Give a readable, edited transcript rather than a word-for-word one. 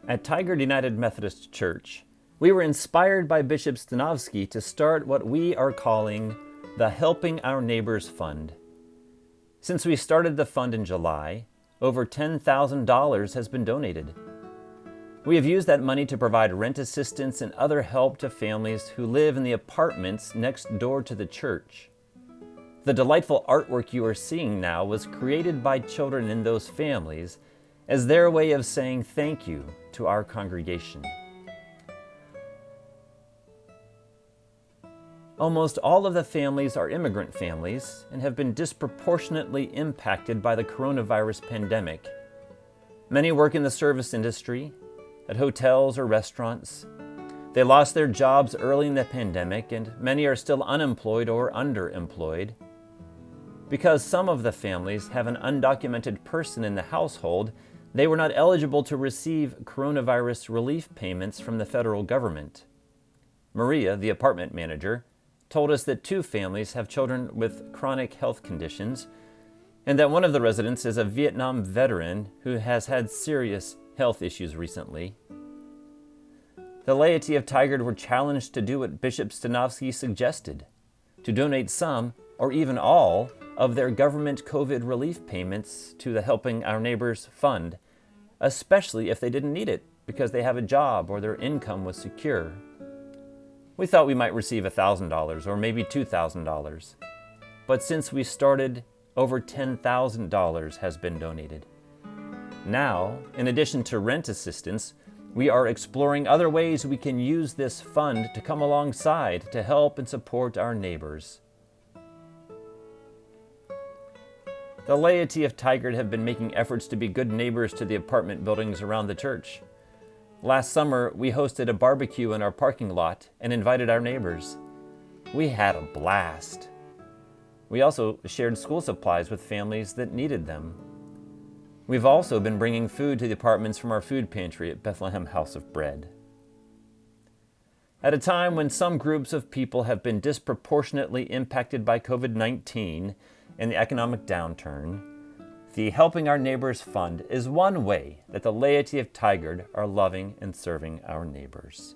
At Tigard United Methodist Church, we were inspired by Bishop Stanovsky to start what we are calling the Helping Our Neighbors Fund. Since we started the fund in July, over $10,000 has been donated. We have used that money to provide rent assistance and other help to families who live in the apartments next door to the church. The delightful artwork you are seeing now was created by children in those families as their way of saying thank you to our congregation. Almost all of the families are immigrant families and have been disproportionately impacted by the coronavirus pandemic. Many work in the service industry, at hotels or restaurants. They lost their jobs early in the pandemic, and many are still unemployed or underemployed. Because some of the families have an undocumented person in the household, they were not eligible to receive coronavirus relief payments from the federal government. Maria, the apartment manager, told us that 2 families have children with chronic health conditions, and that one of the residents is a Vietnam veteran who has had serious health issues recently. The laity of Tigard were challenged to do what Bishop Stanovsky suggested, to donate some, or even all, of their government COVID relief payments to the Helping Our Neighbors Fund, especially if they didn't need it because they have a job or their income was secure. We thought we might receive $1,000 or maybe $2,000, but since we started, over $10,000 has been donated. Now, in addition to rent assistance, we are exploring other ways we can use this fund to come alongside to help and support our neighbors. The laity of Tigard have been making efforts to be good neighbors to the apartment buildings around the church. Last summer, we hosted a barbecue in our parking lot and invited our neighbors. We had a blast. We also shared school supplies with families that needed them. We've also been bringing food to the apartments from our food pantry at Bethlehem House of Bread. At a time when some groups of people have been disproportionately impacted by COVID-19 and the economic downturn, the Helping Our Neighbors Fund is one way that the laity of Tigard are loving and serving our neighbors.